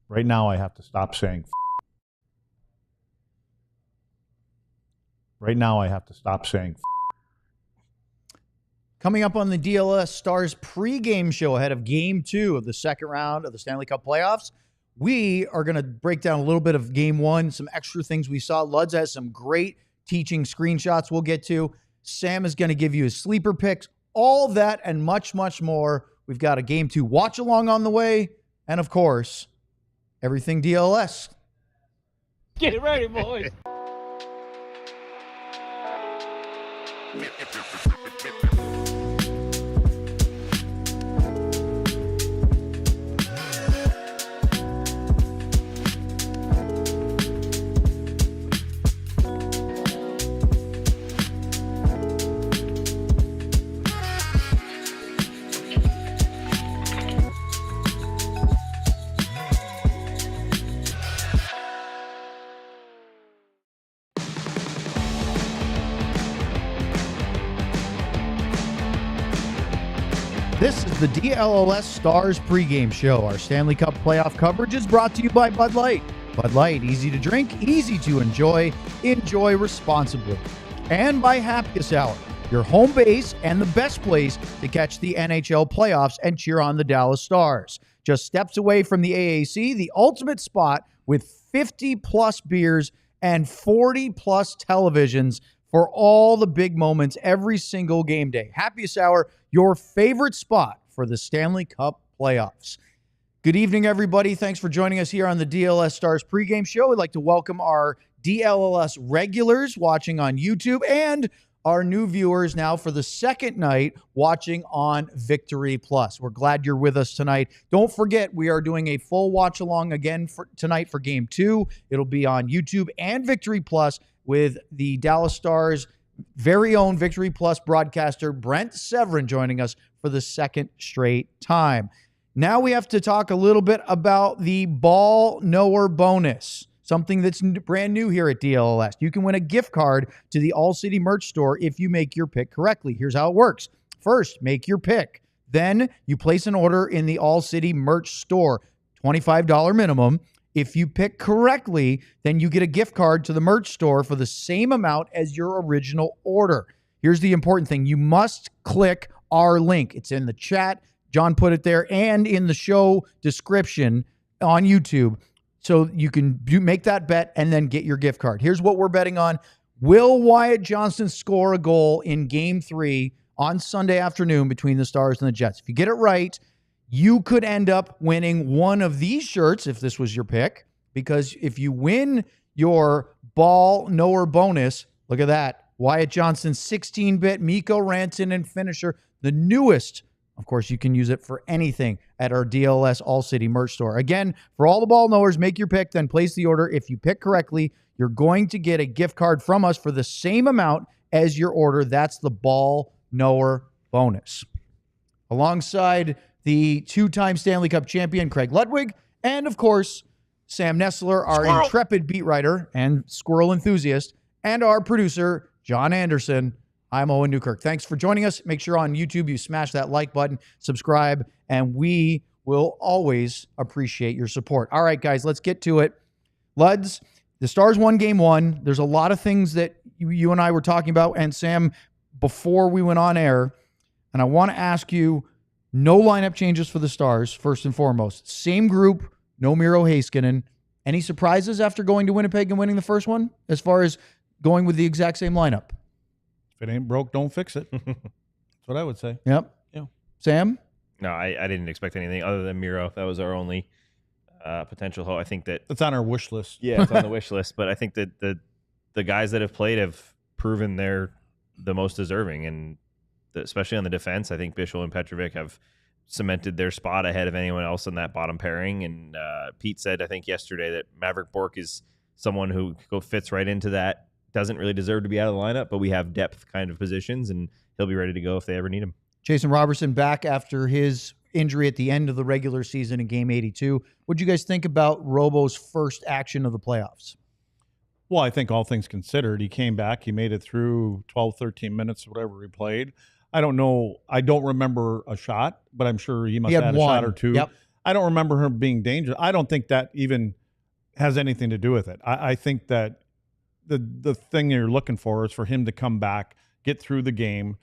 Right now, I have to stop saying Right now, I have to stop saying Coming up on the DLLS Stars Pregame Show ahead of Game 2 of the second round of the Stanley Cup Playoffs, we are going to break down a little bit of Game 1, some extra things we saw. Luds has some great teaching screenshots we'll get to. Sam is going to give you his sleeper picks, all that and much, much more. We've got a Game 2 watch-along on the way, and of course, everything DLS. Get ready, boys. This is the DLLS Stars Pregame Show. Our Stanley Cup Playoff coverage is brought to you by Bud Light. Bud Light, easy to drink, easy to enjoy. Enjoy responsibly. And by Happiest Hour, your home base and the best place to catch the NHL playoffs and cheer on the Dallas Stars. Just steps away from the AAC, the ultimate spot with 50-plus beers and 40-plus televisions for all the big moments every single game day. Happiest Hour, your favorite spot for the Stanley Cup playoffs. Good evening, everybody. Thanks for joining us here on the DLS Stars Pregame Show. We'd like to welcome our DLLS regulars watching on YouTube and our new viewers now for the second night watching on Victory Plus. We're glad you're with us tonight. Don't forget, we are doing a full watch along again for tonight for Game 2. It'll be on YouTube and Victory Plus with the Dallas Stars' very own Victory Plus broadcaster, Brent Severin, joining us for the second straight time. Now we have to talk a little bit about the ball knower bonus, something that's brand new here at DLLS. You can win a gift card to the All City merch store if you make your pick correctly. Here's how it works. First, make your pick. Then you place an order in the All City merch store, $25 minimum. If you pick correctly, then you get a gift card to the merch store for the same amount as your original order. Here's the important thing. You must click our link. It's in the chat. John put it there and in the show description on YouTube. So you can make that bet and then get your gift card. Here's what we're betting on. Will Wyatt Johnston score a goal in Game 3 on Sunday afternoon between the Stars and the Jets? If you get it right, you could end up winning one of these shirts if this was your pick, because if you win your ball knower bonus, look at that. Wyatt Johnston 16-bit Mikko Rantanen finisher, the newest. Of course, you can use it for anything at our DLS All City merch store. Again, for all the ball knowers, make your pick, then place the order. If you pick correctly, you're going to get a gift card from us for the same amount as your order. That's the ball knower bonus. Alongside the two-time Stanley Cup champion, Craig Ludwig, and, of course, Sam Nestler, our intrepid beat writer and squirrel enthusiast, and our producer, John Andersen. I'm Owen Newkirk. Thanks for joining us. Make sure on YouTube you smash that like button, subscribe, and we will always appreciate your support. All right, guys, let's get to it. Luds, the Stars won Game 1. There's a lot of things that you and I were talking about, and Sam, before we went on air, and I want to ask you, no lineup changes for the Stars, first and foremost. Same group, no Miro Heiskanen. Any surprises after going to Winnipeg and winning the first one, as far as going with the exact same lineup? If it ain't broke, don't fix it. That's what I would say. Yep. Yeah. Sam? No, I didn't expect anything other than Miro. That was our only potential hope. I think that's on our wish list. Yeah, it's on the wish list. But I think that the guys that have played have proven they're the most deserving, and especially on the defense, I think Bischel and Petrovic have cemented their spot ahead of anyone else in that bottom pairing. And Pete said, I think yesterday, that Maverick Bourque is someone who fits right into that. Doesn't really deserve to be out of the lineup, but we have depth kind of positions, and he'll be ready to go if they ever need him. Jason Robertson back after his injury at the end of the regular season in Game 82. What do you guys think about Robo's first action of the playoffs? Well, I think all things considered, he came back. He made it through 12, 13 minutes, whatever he played. I don't know. I don't remember a shot, but I'm sure he must have had a shot or two. Yep. I don't remember him being dangerous. I don't think that even has anything to do with it. I think that the thing you're looking for is for him to come back, get through the game,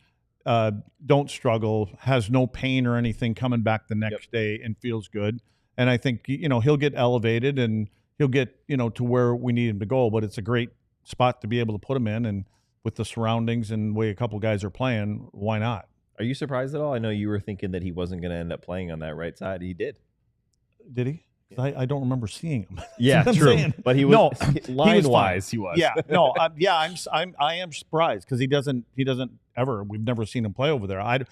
don't struggle, has no pain or anything coming back the next day, and feels good. And I think, he'll get elevated and he'll get, to where we need him to go. But it's a great spot to be able to put him in. And with the surroundings and the way a couple guys are playing, why not? Are you surprised at all? I know you were thinking that he wasn't going to end up playing on that right side. He did. Did he? I don't remember seeing him. Yeah, true. But he was line-wise, he was. Yeah, no, I am surprised because he doesn't ever. We've never seen him play over there.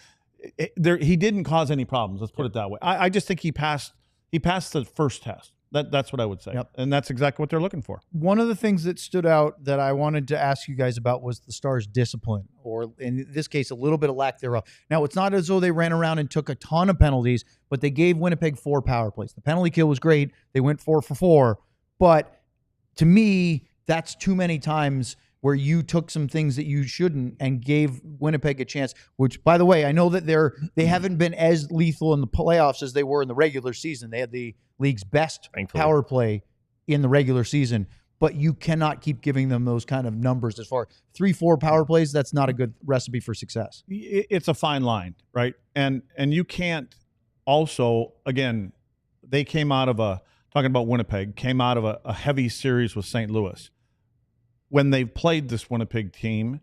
He didn't cause any problems. Let's put it that way. I just think he passed the first test. That's what I would say. Yep. And that's exactly what they're looking for. One of the things that stood out that I wanted to ask you guys about was the Stars' discipline, or in this case, a little bit of lack thereof. Now, it's not as though they ran around and took a ton of penalties, but they gave Winnipeg 4 power plays. The penalty kill was great. They went 4 for 4. But to me, that's too many times where you took some things that you shouldn't and gave Winnipeg a chance, which, by the way, I know that they haven't been as lethal in the playoffs as they were in the regular season. They had the league's best power play in the regular season, but you cannot keep giving them those kind of numbers as far 3-4 power plays. That's not a good recipe for success. It's a fine line, right? And you can't also, again, they came out of talking about Winnipeg, came out of a heavy series with St. Louis. When they've played this Winnipeg team,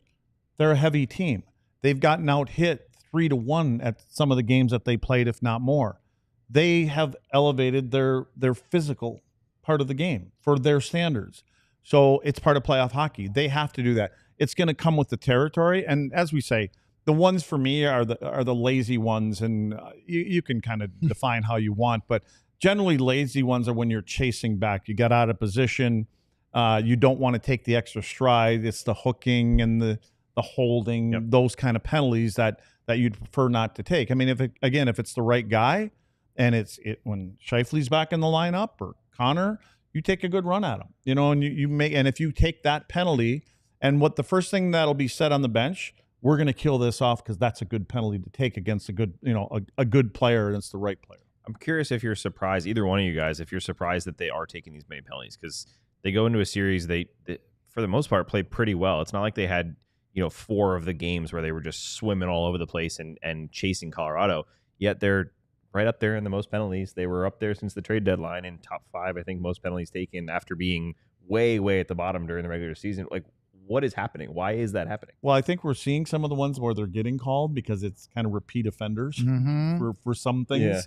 they're a heavy team. They've gotten out hit 3-1 at some of the games that they played, if not more. They have elevated their physical part of the game for their standards. So it's part of playoff hockey. They have to do that. It's going to come with the territory. And as we say, the ones for me are the lazy ones, and you can kind of define how you want. But generally, lazy ones are when you're chasing back. You got out of position. You don't want to take the extra stride. It's the hooking and the holding, those kind of penalties that you'd prefer not to take. I mean, if it's the right guy, and when Scheifele's back in the lineup or Connor, you take a good run at him, and you make. And if you take that penalty, and the first thing that'll be said on the bench, we're going to kill this off because that's a good penalty to take against a good, a good player, and it's the right player. I'm curious if you're surprised, either one of you guys, if you're surprised that they are taking these many penalties, because they go into a series, they for the most part played pretty well. It's not like they had 4 of the games where they were just swimming all over the place and chasing Colorado. Yet they're right up there in the most penalties. They were up there since the trade deadline in top 5. I think most penalties taken after being way at the bottom during the regular season. Like, what is happening? Why is that happening? Well, I think we're seeing some of the ones where they're getting called because it's kind of repeat offenders for some things. Yeah.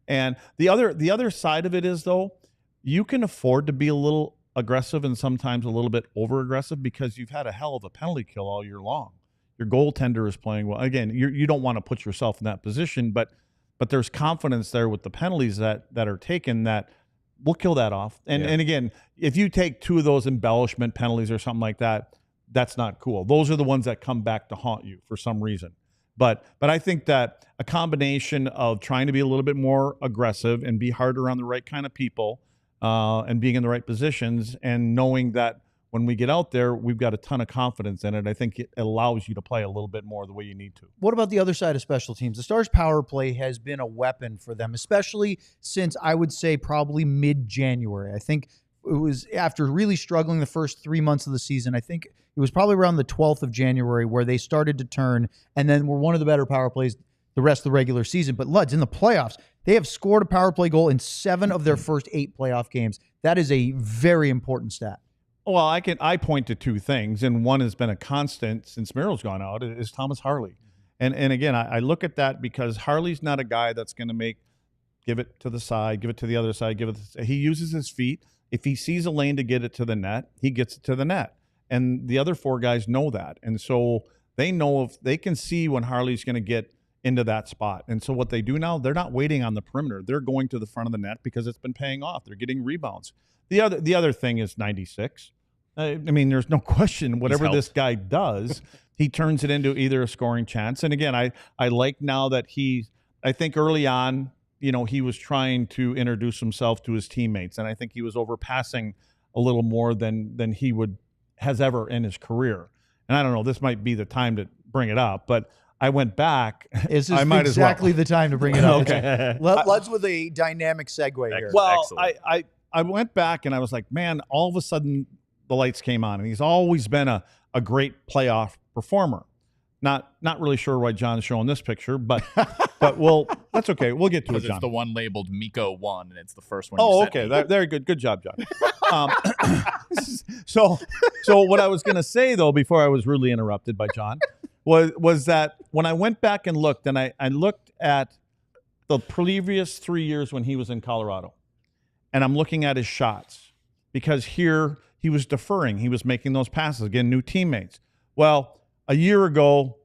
And the other side of it is, though, you can afford to be a little aggressive and sometimes a little bit over aggressive because you've had a hell of a penalty kill all year long. Your goaltender is playing well. Again, you don't want to put yourself in that position, but there's confidence there with the penalties that are taken that we'll kill that off. And again, if you take 2 of those embellishment penalties or something like that, that's not cool. Those are the ones that come back to haunt you for some reason. But I think that a combination of trying to be a little bit more aggressive and be harder on the right kind of people, and being in the right positions, and knowing that when we get out there, we've got a ton of confidence in it. I think it allows you to play a little bit more the way you need to. What about the other side of special teams? The Stars' power play has been a weapon for them, especially since I would say probably mid-January. I think it was after really struggling the first 3 months of the season. I think it was probably around the 12th of January where they started to turn, and then were one of the better power plays the rest of the regular season. But Luds, in the playoffs, they have scored a power play goal in 7 of their first 8 playoff games. That is a very important stat. Well, I point to 2 things, and one has been a constant since Merrill's gone out, is Thomas Harley. And again, I look at that because Harley's not a guy that's going to give it to the side, give it to the other side, he uses his feet. If he sees a lane to get it to the net, he gets it to the net. And the other 4 guys know that. And so they know if they can see when Harley's going to get into that spot. And so what they do now, they're not waiting on the perimeter. They're going to the front of the net because it's been paying off. They're getting rebounds. The other thing is 96. I mean, there's no question. Whatever this guy does, he turns it into either a scoring chance. And again, I like now that I think early on, he was trying to introduce himself to his teammates, and I think he was overpassing a little more than he has ever in his career. And I don't know, this might be the time to bring it up, but I went back. This is I might exactly the time to bring it up. Okay. Let's with a dynamic segue here. Well, Excellent. I went back and I was like, man, all of a sudden the lights came on, and he's always been a great playoff performer. Not really sure why John's showing this picture, but that's okay. We'll get to it, Because John. it's the one labeled Mikko 1, and it's the first one. Oh, you sent okay. me. Very good. Good job, John. So what I was going to say, though, before I was rudely interrupted by John, was that when I went back and looked, and I looked at the previous 3 years when he was in Colorado, and I'm looking at his shots, because here he was deferring. He was making those passes, again, new teammates. Well, a year ago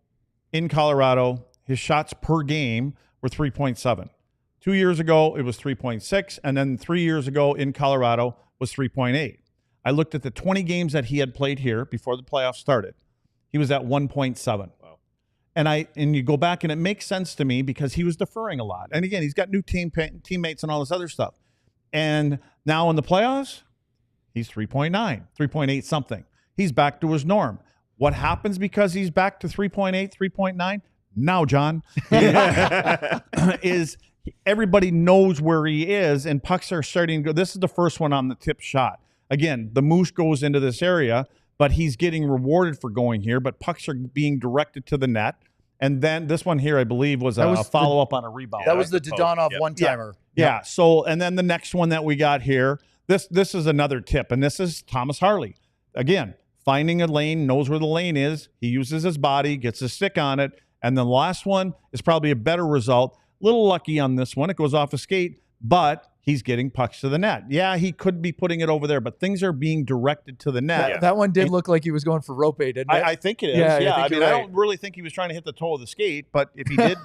in Colorado, his shots per game were 3.7. 2 years ago, it was 3.6. And then 3 years ago in Colorado was 3.8. I looked at the 20 games that he had played here before the playoffs started. He was at 1.7. Wow. And you go back, and it makes sense to me because he was deferring a lot. And again, he's got new teammates and all this other stuff. And now in the playoffs, he's 3.9, 3.8 something. He's back to his norm. What happens because he's back to 3.8, 3.9? Now, John, is everybody knows where he is, and pucks are starting to go. This is the first one on the tip shot. Again, the Moose goes into this area, but he's getting rewarded for going here, but pucks are being directed to the net. And then this one here, I believe, was a follow-up on a rebound. That was the Poke. Dodonov Yep. one-timer. Yeah. So, and then the next one that we got here, this is another tip, and this is Thomas Harley. Again, finding a lane, knows where the lane is. He uses his body, gets his stick on it. And the last one is probably a better result. Little lucky on this one. It goes off a skate, but he's getting pucks to the net. Yeah, he could be putting it over there, but things are being directed to the net. That one did look like he was going for rope, didn't it? I think it is. Yeah, Yeah, I I think mean, you're I right. don't really think he was trying to hit the toe of the skate, but if he did,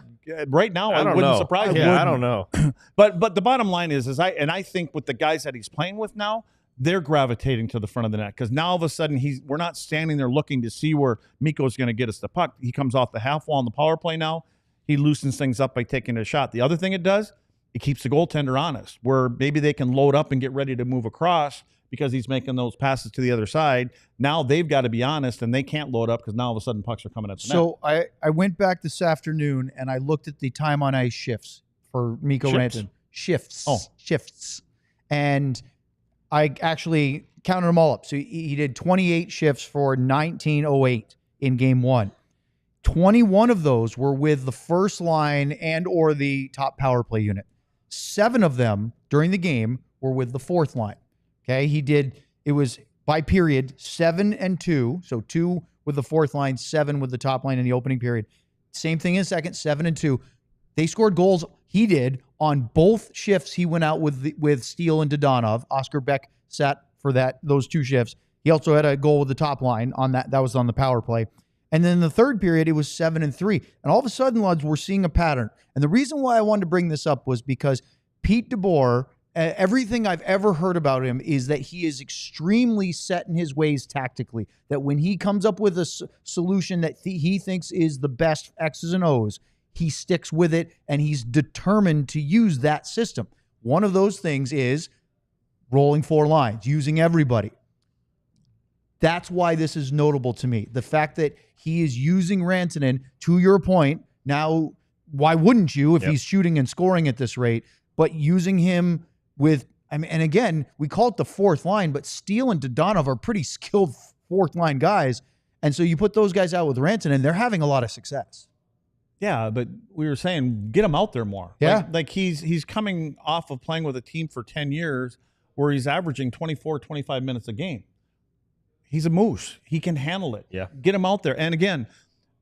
right now, I don't wouldn't know. surprise me. Yeah, I don't know. But the bottom line is I think with the guys that he's playing with now, they're gravitating to the front of the net, because now all of a sudden we're not standing there looking to see where Mikko's going to get us the puck. He comes off the half wall on the power play now. He loosens things up by taking a shot. The other thing it does, it keeps the goaltender honest, where maybe they can load up and get ready to move across because he's making those passes to the other side. Now they've got to be honest, and they can't load up because now all of a sudden pucks are coming at the net. So I went back this afternoon and I looked at the time on ice shifts for Mikko Rantanen. Shifts. And I actually counted them all up. So he did 28 shifts for 1908 in game one. 21 of those were with the first line and or the top power play unit. 7 of them during the game were with the fourth line. Okay, it was by period 7 and 2. So 2 with the fourth line, 7 with the top line in the opening period. Same thing in second, 7 and 2. They scored goals. He did on both shifts. He went out with Steele and Dodonov. Oscar Beck sat for those 2 shifts. He also had a goal with the top line on that. That was on the power play. And then in the third period, it was 7 and 3. And all of a sudden, lads, we're seeing a pattern. And the reason why I wanted to bring this up was because Pete DeBoer, everything I've ever heard about him is that he is extremely set in his ways tactically. That when he comes up with a solution that he thinks is the best X's and O's, he sticks with it, and he's determined to use that system. One of those things is rolling 4 lines, using everybody. That's why this is notable to me. The fact that he is using Rantanen, to your point, now, why wouldn't you if he's shooting and scoring at this rate? But using him with, and again, we call it the fourth line, but Steele and Dodonov are pretty skilled fourth line guys. And so you put those guys out with Rantanen, they're having a lot of success. Yeah, but we were saying get him out there more. Yeah. Like he's coming off of playing with a team for 10 years where he's averaging 24, 25 minutes a game. He's a moose. He can handle it. Yeah. Get him out there. And again,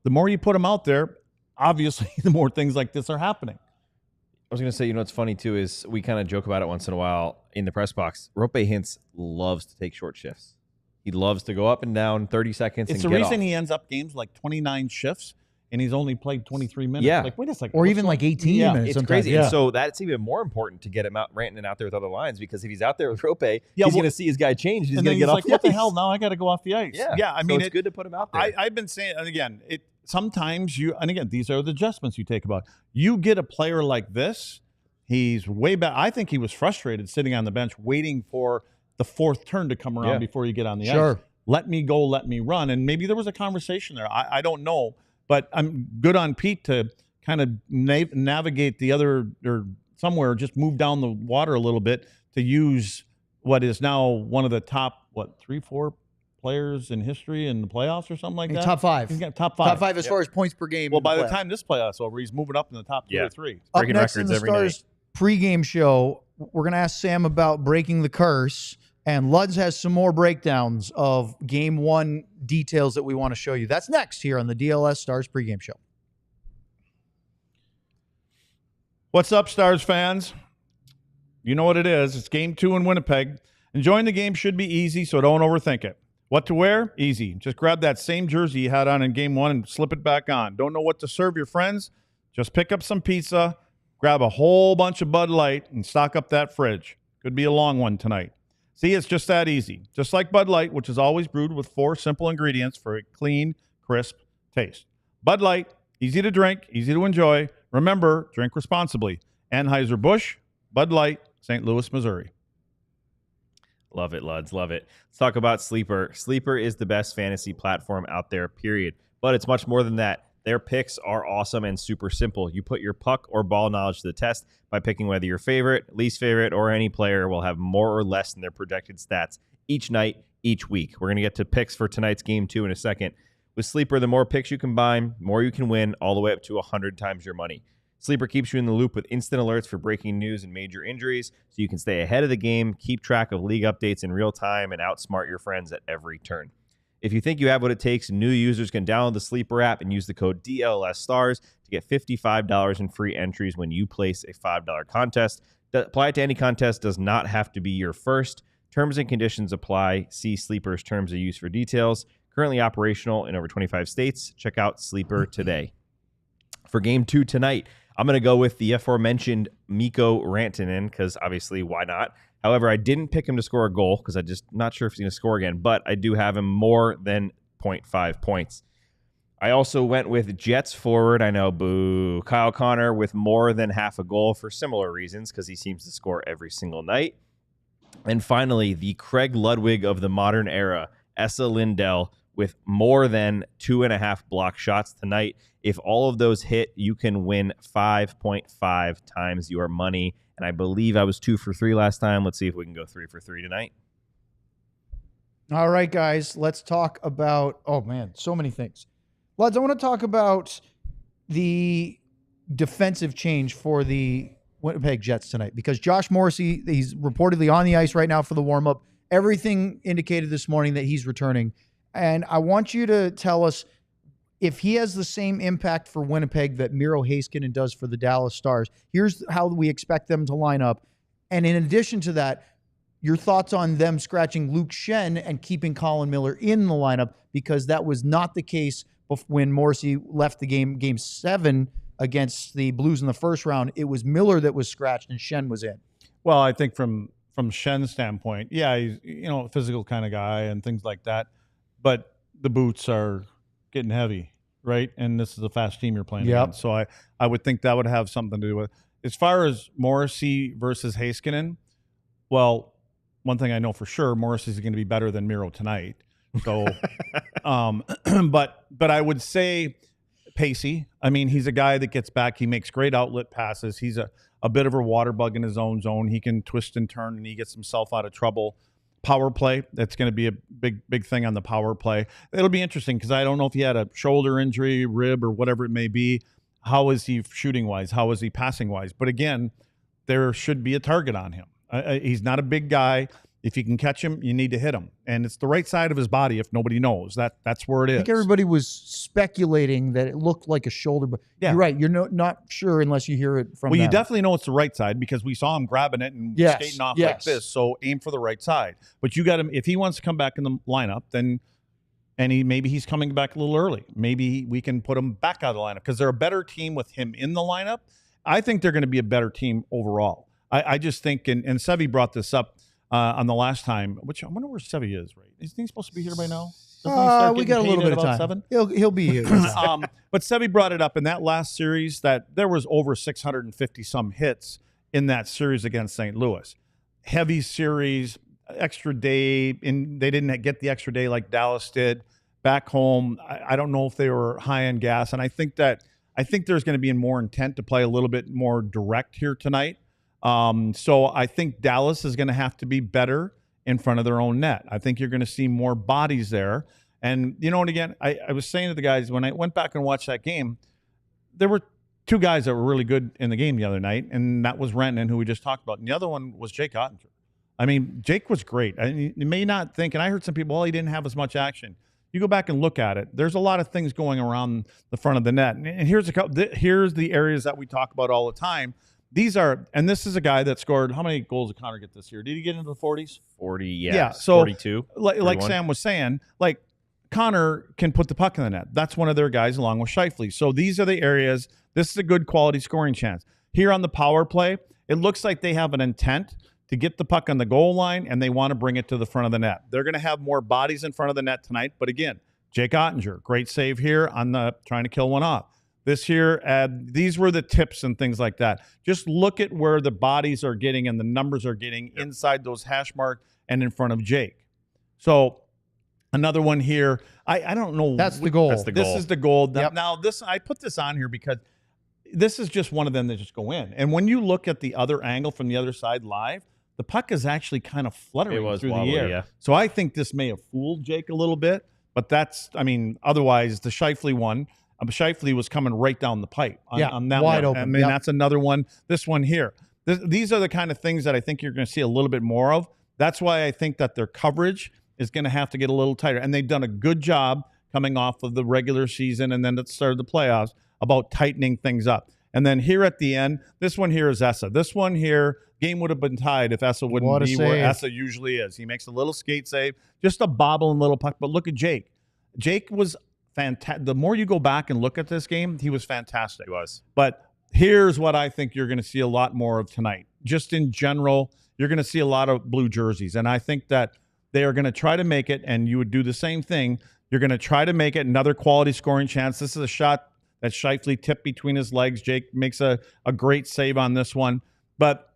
the more you put him out there, obviously, the more things like this are happening. I was going to say, what's funny too is we kind of joke about it once in a while in the press box. Rope Hintz loves to take short shifts. He loves to go up and down 30 seconds It's and the get reason off. he ends up games like 29 shifts, and he's only played 23 minutes. Yeah. Like, wait a second. Or what's even going- like 18 Yeah, minutes It's sometimes. crazy. Yeah. And so that's even more important to get him out, Rantanen out there with other lines, because if he's out there with Rope, he's well, going to see his guy change. He's and going then to get he's off like, what the ice. hell? Now I got to go off the ice. Yeah. I mean, it's good to put him out there. I've been saying, and again, sometimes and again, these are the adjustments you take about. You get a player like this, he's way back. I think he was frustrated sitting on the bench waiting for the fourth turn to come around before you get on the ice. Sure. Let me go, let me run. And maybe there was a conversation there. I don't know. But I'm good on Pete to kind of navigate the other or somewhere, just move down the water a little bit to use what is now one of the top, 3-4 players in history in the playoffs or something like that. Top 5. He's got top 5. Top 5 as far as points per game. Well, by the time this playoff's over, he's moving up in the top 2 or 3. Up Breaking next in records the every Stars pregame show, we're going to ask Sam about breaking the curse, and Luds has some more breakdowns of Game 1 details that we want to show you. That's next here on the DLS Stars pregame show. What's up, Stars fans? You know what it is. It's Game 2 in Winnipeg. Enjoying the game should be easy, so don't overthink it. What to wear? Easy. Just grab that same jersey you had on in Game 1 and slip it back on. Don't know what to serve your friends? Just pick up some pizza, grab a whole bunch of Bud Light, and stock up that fridge. Could be a long one tonight. See, it's just that easy. Just like Bud Light, which is always brewed with 4 simple ingredients for a clean, crisp taste. Bud Light, easy to drink, easy to enjoy. Remember, drink responsibly. Anheuser-Busch, Bud Light, St. Louis, Missouri. Love it, Luds. Love it. Let's talk about Sleeper. Sleeper is the best fantasy platform out there, period. But it's much more than that. Their picks are awesome and super simple. You put your puck or ball knowledge to the test by picking whether your favorite, least favorite, or any player will have more or less than their projected stats each night, each week. We're going to get to picks for tonight's Game 2 in a second. With Sleeper, the more picks you combine, more you can win, all the way up to 100 times your money. Sleeper keeps you in the loop with instant alerts for breaking news and major injuries, so you can stay ahead of the game, keep track of league updates in real time, and outsmart your friends at every turn. If you think you have what it takes, new users can download the Sleeper app and use the code DLLS Stars to get $55 in free entries when you place a $5 contest. Apply to any contest, does not have to be your first. Terms and conditions apply. See Sleeper's terms of use for details. Currently operational in over 25 states. Check out Sleeper today. For Game 2 tonight, I'm going to go with the aforementioned Mikko Rantanen because obviously, why not? However, I didn't pick him to score a goal because I'm just not sure if he's going to score again, but I do have him more than 0.5 points. I also went with Jets forward. I know, boo. Kyle Connor with more than half a goal for similar reasons because he seems to score every single night. And finally, the Craig Ludwig of the modern era, Esa Lindell, with more than 2.5 block shots tonight. If all of those hit, you can win 5.5 times your money. And I believe I was 2 for 3 last time. Let's see if we can go 3 for 3 tonight. All right, guys, let's talk about, so many things. Lads, I want to talk about the defensive change for the Winnipeg Jets tonight because Josh Morrissey, he's reportedly on the ice right now for the warm-up. Everything indicated this morning that he's returning. And I want you to tell us if he has the same impact for Winnipeg that Miro Heiskanen does for the Dallas Stars. Here's how we expect them to line up. And in addition to that, your thoughts on them scratching Luke Schenn and keeping Colin Miller in the lineup because that was not the case when Morrissey left the game 7 against the Blues in the first round. It was Miller that was scratched and Schenn was in. Well, I think from Schenn's standpoint, yeah, he's a physical kind of guy and things like that. But the boots are getting heavy, right? And this is a fast team you're playing against. So I would think that would have something to do with it. As far as Morrissey versus Heiskanen, well, one thing I know for sure, Morrissey's going to be better than Miro tonight. So, but I would say pacey. I mean, he's a guy that gets back. He makes great outlet passes. He's a bit of a water bug in his own zone. He can twist and turn, and he gets himself out of trouble. Power play, that's going to be a big thing on the power play. It'll be interesting because I don't know if he had a shoulder injury, rib, or whatever it may be. How is he shooting-wise? How is he passing-wise? But again, there should be a target on him. He's not a big guy. If you can catch him, you need to hit him. And it's the right side of his body if nobody knows. That's where it is. I think everybody was speculating that it looked like a shoulder. But yeah. You're right. You're not sure unless you hear it from them. You definitely know it's the right side because we saw him grabbing it and skating off like this. So aim for the right side. But you got him. If he wants to come back in the lineup, then maybe he's coming back a little early. Maybe we can put him back out of the lineup because they're a better team with him in the lineup. I think they're going to be a better team overall. I just think, and Sevy brought this up on the last time, which I wonder where Sevy is, right? Isn't he supposed to be here by now? We got a little bit of time. 7? He'll be here. But Sevy brought it up in that last series that there was over 650 some hits in that series against St. Louis. Heavy series, extra day, and they didn't get the extra day like Dallas did. back home, I don't know if they were high on gas, and I think there's going to be more intent to play a little bit more direct here tonight. So I think Dallas is going to have to be better in front of their own net. I think you're going to see more bodies there. And, and again, I was saying to the guys, when I went back and watched that game, there were two guys that were really good in the game the other night, and that was Rantanen, who we just talked about, and the other one was Jake Oettinger. I mean, Jake was great. I mean, you may not think, and I heard some people, he didn't have as much action. You go back and look at it, there's a lot of things going around the front of the net. And here's the areas that we talk about all the time. And this is a guy that scored, how many goals did Connor get this year? Did he get into the 40s? 40, yeah. So 42. Like Sam was saying, like Connor can put the puck in the net. That's one of their guys along with Scheifele. So these are the areas. This is a good quality scoring chance. Here on the power play, it looks like they have an intent to get the puck on the goal line, and they want to bring it to the front of the net. They're going to have more bodies in front of the net tonight. But again, Jake Oettinger, great save here on the trying to kill one off. This here, these were the tips and things like that. Just look at where the bodies are getting and the numbers are getting inside those hash mark and in front of Jake. So another one here. I don't know. That's the goal. This is the goal. Yep. Now, I put this on here because this is just one of them that just go in. And when you look at the other angle from the other side live, the puck is actually kind of fluttering through the air. Yeah. So I think this may have fooled Jake a little bit. But otherwise, the Scheifele one, Scheifele was coming right down the pipe on that wide one. open. I mean, that's another one. This one here. These are the kind of things that I think you're going to see a little bit more of. That's why I think that their coverage is going to have to get a little tighter. And they've done a good job coming off of the regular season and then at the start of the playoffs about tightening things up. And then here at the end, this one here is Essa. This one here, game would have been tied if Essa wouldn't be where Essa usually is. He makes a little skate save, just a bobbling little puck. But look at Jake. Jake was fantastic. The more you go back and look at this game, he was fantastic. He was. But here's what I think you're going to see a lot more of tonight. Just in general, you're going to see a lot of blue jerseys. And I think that they are going to try to make it, and you would do the same thing. You're going to try to make it another quality scoring chance. This is a shot that Scheifele tipped between his legs. Jake makes a great save on this one. But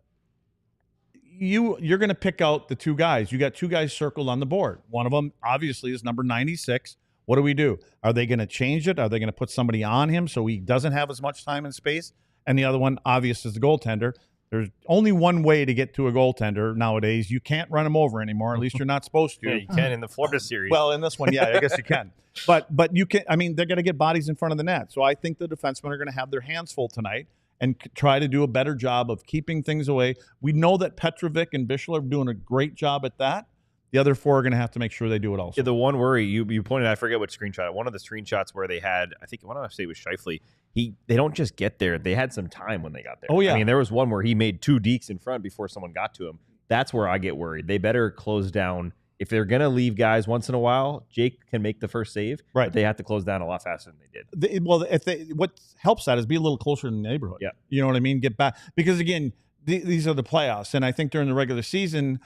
you're going to pick out the two guys. You got two guys circled on the board. One of them, obviously, is number 96. What do? Are they going to change it? Are they going to put somebody on him so he doesn't have as much time and space? And the other one, obvious, is the goaltender. There's only one way to get to a goaltender nowadays. You can't run him over anymore. At least you're not supposed to. Yeah, you can in the Florida series. Well, in this one, yeah, I guess you can. But you can. I mean, they're going to get bodies in front of the net. So I think the defensemen are going to have their hands full tonight and try to do a better job of keeping things away. We know that Petrovic and Bichel are doing a great job at that. The other four are going to have to make sure they do it also. Yeah, the one worry you pointed out, I forget what screenshot. One of the screenshots where they had, I think, I want to say it was Scheifele. They don't just get there. They had some time when they got there. Oh, yeah. I mean, there was one where he made two dekes in front before someone got to him. That's where I get worried. They better close down. If they're going to leave guys once in a while, Jake can make the first save. Right. But they have to close down a lot faster than they did. What helps that is be a little closer in the neighborhood. Yeah. You know what I mean? Get back. Because, again, these are the playoffs. And I think during the regular season,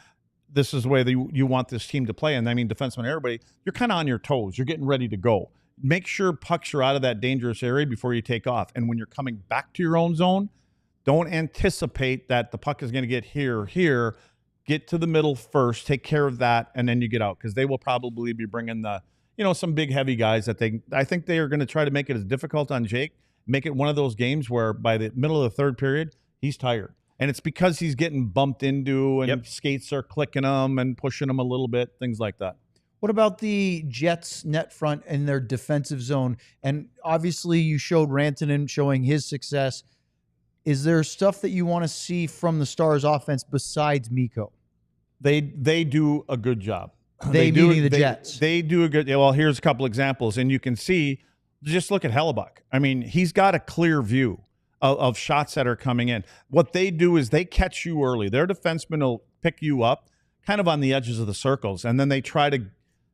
this is the way you want this team to play. And, I mean, defensemen, everybody, you're kind of on your toes. You're getting ready to go. Make sure pucks are out of that dangerous area before you take off. And when you're coming back to your own zone, don't anticipate that the puck is going to get here. Get to the middle first, take care of that, and then you get out. Because they will probably be bringing some big, heavy guys that I think they are going to try to make it as difficult on Jake, make it one of those games where by the middle of the third period, he's tired. And it's because he's getting bumped into and skates are clicking him and pushing him a little bit, things like that. What about the Jets net front and their defensive zone? And obviously you showed Rantanen showing his success. Is there stuff that you want to see from the Stars offense besides Mikko? They do a good job. Meaning the Jets. They do a good. Well, here's a couple examples, and you can see. Just look at Hellebuyck. I mean, he's got a clear view of shots that are coming in. What they do is they catch you early. Their defensemen will pick you up, kind of on the edges of the circles, and then they try to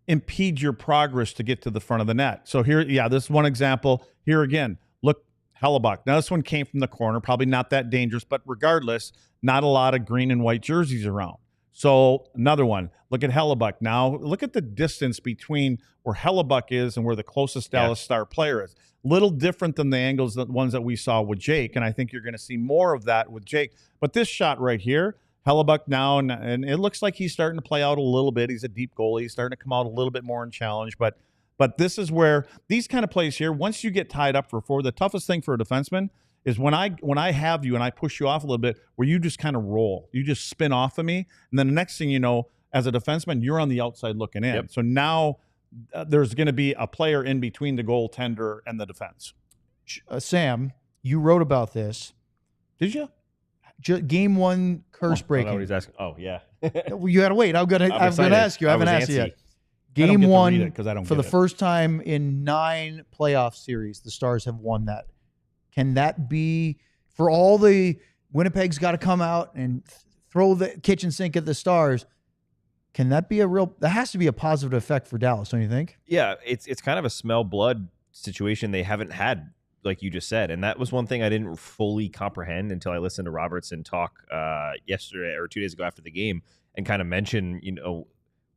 impede your progress to get to the front of the net. So here, this is one example. Here again, look, Hellebuyck. Now this one came from the corner, probably not that dangerous, but regardless, not a lot of green and white jerseys around. So another one, look at Hellebuyck. Now look at the distance between where Hellebuyck is and where the closest Dallas Star player is. Little different than the ones that we saw with Jake, and I think you're going to see more of that with Jake. But this shot right here, Hellebuyck now, and it looks like he's starting to play out a little bit. He's a deep goalie. He's starting to come out a little bit more in challenge. But But this is where these kind of plays here, once you get tied up for 4, the toughest thing for a defenseman is when I have you and I push you off a little bit, where you just kind of roll. You just spin off of me. And then the next thing you know, as a defenseman, you're on the outside looking in. Yep. So now there's going to be a player in between the goaltender and the defense. Sam, you wrote about this. Did you? Game 1 curse I don't know breaking. what he's asking. Oh, yeah. You got to wait. I'm going to ask you. I haven't asked you yet. Game 1, for the first time in 9 playoff series, the Stars have won that. Can that be, for all the Winnipeg's got to come out and throw the kitchen sink at the Stars, can that be that has to be a positive effect for Dallas, don't you think? Yeah, it's kind of a smell blood situation they haven't had, like you just said. And that was one thing I didn't fully comprehend until I listened to Robertson talk yesterday or 2 days ago after the game and kind of mention,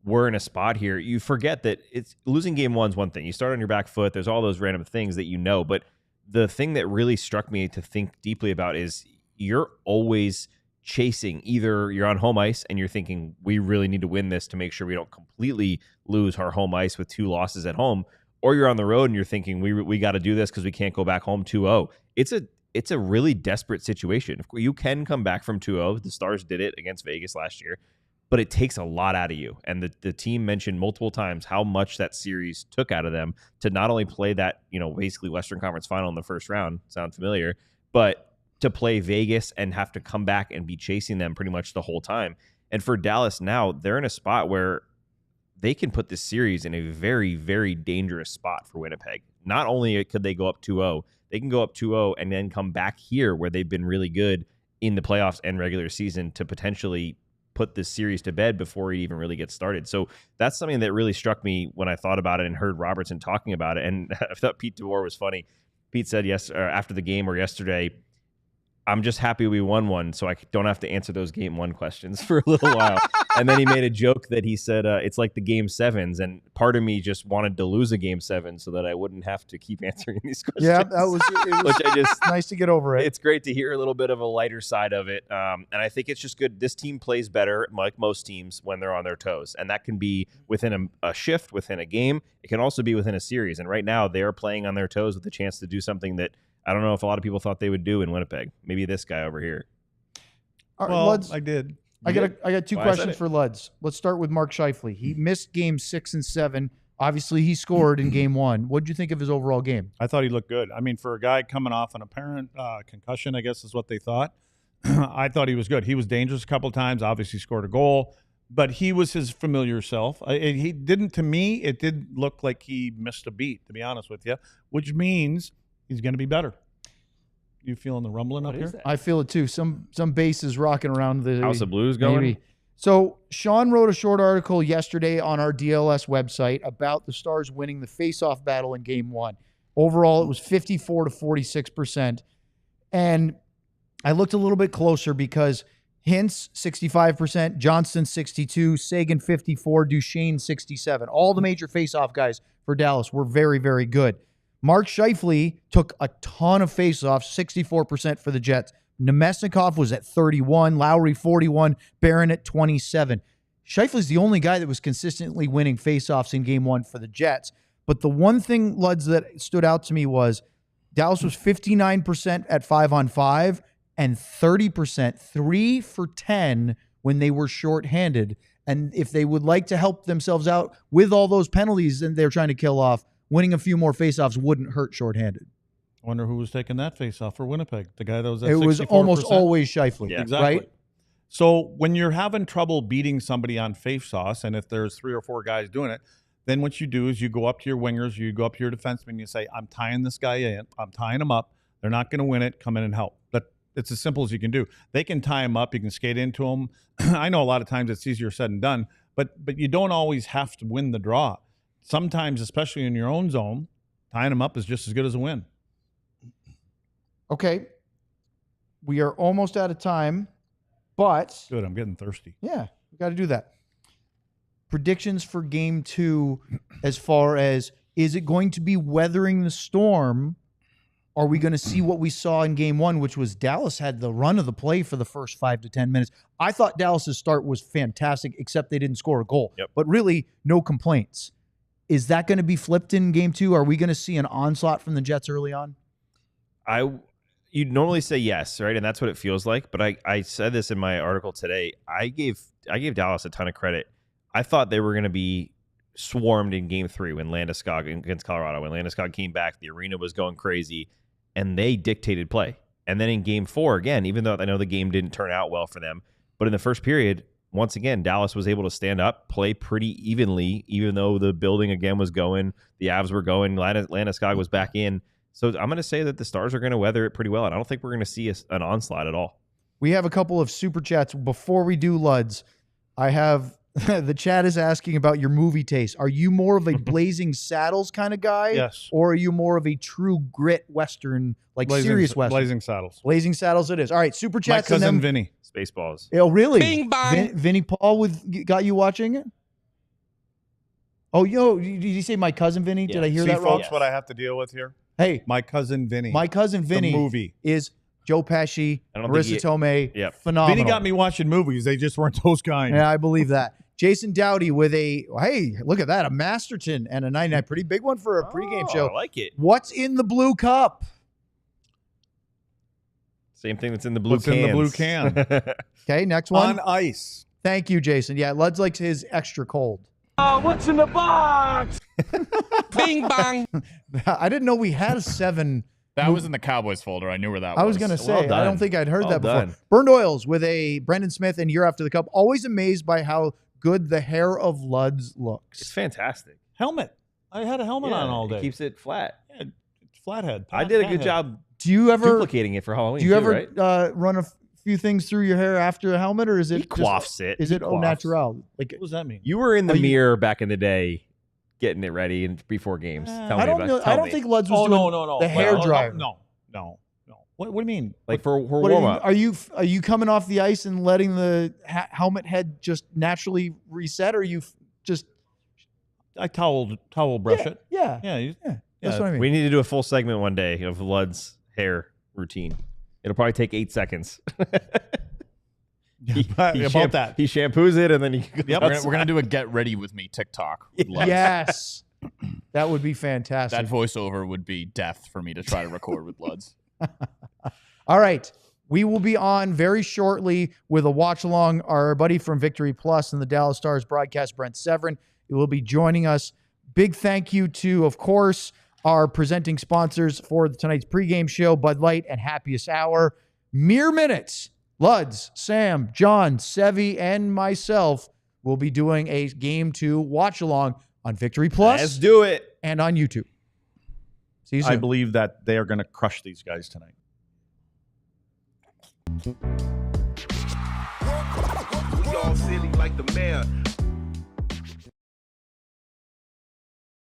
we're in a spot here. You forget that it's losing game 1's one thing. You start on your back foot. There's all those random things that but the thing that really struck me to think deeply about is you're always chasing. Either you're on home ice and you're thinking, we really need to win this to make sure we don't completely lose our home ice with 2 losses at home, or you're on the road and you're thinking, we got to do this because we can't go back home 2-0. It's a really desperate situation. You can come back from 2-0. The Stars did it against Vegas last year, but it takes a lot out of you. And the team mentioned multiple times how much that series took out of them to not only play that, basically Western Conference final in the first round, sound familiar, but to play Vegas and have to come back and be chasing them pretty much the whole time. And for Dallas now, they're in a spot where they can put this series in a very, very dangerous spot for Winnipeg. Not only could they go up 2-0, they can go up 2-0 and then come back here where they've been really good in the playoffs and regular season to potentially put this series to bed before it even really gets started. So that's something that really struck me when I thought about it and heard Robertson talking about it. And I thought Pete DeBoer was funny. Pete said after the game or yesterday, I'm just happy we won one, so I don't have to answer those game 1 questions for a little while. And then he made a joke that he said, it's like the game 7s. And part of me just wanted to lose a game 7 so that I wouldn't have to keep answering these questions. Yeah, it was which nice to get over it. It's great to hear a little bit of a lighter side of it. And I think it's just good. This team plays better, like most teams, when they're on their toes. And that can be within a shift, within a game. It can also be within a series. And right now, they are playing on their toes with a chance to do something that I don't know if a lot of people thought they would do in Winnipeg. Maybe this guy over here. All right, Well, Luds, I did. I got 2 Well, questions for Luds. Let's start with Mark Scheifele. He missed games 6 and 7. Obviously, he scored in game 1. What did you think of his overall game? I thought he looked good. I mean, for a guy coming off an apparent concussion, I guess is what they thought. I thought he was good. He was dangerous a couple of times. Obviously, scored a goal, but he was his familiar self. He didn't. To me, it did look like he missed a beat. To be honest with you, which means he's going to be better. You feeling the rumbling up here? I feel it too. Some bases rocking around the House of Blues going? Maybe. So Sean wrote a short article yesterday on our DLS website about the Stars winning the face-off battle in game 1. Overall, it was 54 to 46%. And I looked a little bit closer because Hintz, 65%, Johnston, 62%, Sagan, 54%, Duchesne, 67%. All the major face-off guys for Dallas were very, very good. Mark Scheifele took a ton of faceoffs, 64% for the Jets. Nemesnikov was at 31, Lowry 41, Barron at 27. Scheifele's the only guy that was consistently winning faceoffs in game 1 for the Jets. But the one thing, Luds, that stood out to me was Dallas was 59% at 5-on-5 and 30%, 3 for 10 when they were shorthanded. And if they would like to help themselves out with all those penalties that they're trying to kill off, winning a few more faceoffs wouldn't hurt shorthanded. I wonder who was taking that faceoff for Winnipeg. The guy that was at 64%. It was almost always Scheifele. Yeah. Exactly. Right? So when you're having trouble beating somebody on faceoffs, and if there's 3 or 4 guys doing it, then what you do is you go up to your wingers, you go up to your defenseman, you say, I'm tying this guy in. I'm tying him up. They're not going to win it. Come in and help. But it's as simple as you can do. They can tie him up. You can skate into him. I know a lot of times it's easier said than done, but you don't always have to win the draw. Sometimes, especially in your own zone, tying them up is just as good as a win. Okay. We are almost out of time, but Good. I'm getting thirsty. yeah, we got to do that. Predictions for game 2 as far as, is it going to be weathering the storm? Are we going to see what we saw in game 1, which was Dallas had the run of the play for the first 5 to 10 minutes? I thought Dallas's start was fantastic, except they didn't score a goal. Yep. But really, no complaints. Is that going to be flipped in game 2? Are we going to see an onslaught from the Jets early on? You'd normally say yes, right? And that's what it feels like. But I said this in my article today. I gave Dallas a ton of credit. I thought they were going to be swarmed in game 3 when Landeskog against Colorado. When Landeskog came back, the arena was going crazy, and they dictated play. And then in game 4, again, even though I know the game didn't turn out well for them, but in the first period, once again, Dallas was able to stand up, play pretty evenly, even though the building again was going, the Avs were going, Landeskog was back in. So I'm going to say that the Stars are going to weather it pretty well, and I don't think we're going to see an onslaught at all. We have a couple of super chats. Before we do Luds, I have the chat is asking about your movie taste. Are you more of a Blazing Saddles kind of guy? Yes. Or are you more of a true grit Western, like serious Western? Blazing Saddles. Blazing Saddles it is. All right, super chats. My cousin and then, Vinny. Spaceballs. Oh, really? Bing bang. Vinny Paul got you watching it? Oh, did you say my cousin Vinny? Yeah. Did I hear See, that wrong? folks, what I have to deal with here? Hey, My cousin Vinny. my cousin Vinny The movie. is Joe Pesci, I don't think Marissa Tomei. Yep. Phenomenal. Vinny got me watching movies. They just weren't those kind. Yeah, I believe that. Jason Dowdy with hey, look at that, a Masterton and a 99. Pretty big one for a pregame show. I like it. What's in the blue cup? Same thing that's in the blue What's cans. in the blue can? Okay, next one. On ice. Thank you, Jason. Yeah, Luds likes his extra cold. What's in the box? Bing bang. I didn't know we had a 7. That was in the Cowboys folder. I knew where that was. I was going to say, Well I don't done. think I'd heard Well that before. done. Burned Oils with a Brendan Smith and Year After the Cup. Always amazed by how good the hair of Luds It's looks. fantastic. Helmet. I had a helmet on all day. It keeps it flat. Yeah, it's flathead. I did a good Flathead. job Do you ever duplicating it for Halloween. Do you too, ever right? run a few things through your hair after a helmet, or is it He quaffs it. Is He it au quaffs. natural? Like What does that mean? You were in the Are you- mirror back in the day, getting it ready and before games. Tell I me don't about know. tell I don't me. think Luds was Oh, doing no. the hair Well, dryer. No. What do you mean? like for What warm up. are you coming off the ice and letting the helmet head just naturally reset, or are you just I towel brush yeah, it. Yeah, Yeah. that's what I mean. We need to do a full segment one day of Lud's hair routine. It'll probably take 8 seconds. About that. He shampoos it and then he goes Yep. We're gonna do a get ready with me TikTok. with Lutz. Yes, that would be fantastic. That voiceover would be death for me to try to record with Luds. All right. We will be on very shortly with a watch along. Our buddy from Victory Plus and the Dallas Stars broadcast, Brent Severin, he will be joining us. Big thank you to, of course, our presenting sponsors for tonight's pregame show, Bud Light and Happiest Hour. Mere minutes. Luds, Sam, John, Sevy, and myself will be doing a Game 2 watch along on Victory Plus Let's do it. and on YouTube. See you soon. I believe that they are going to crush these guys tonight. We all silly like the mayor.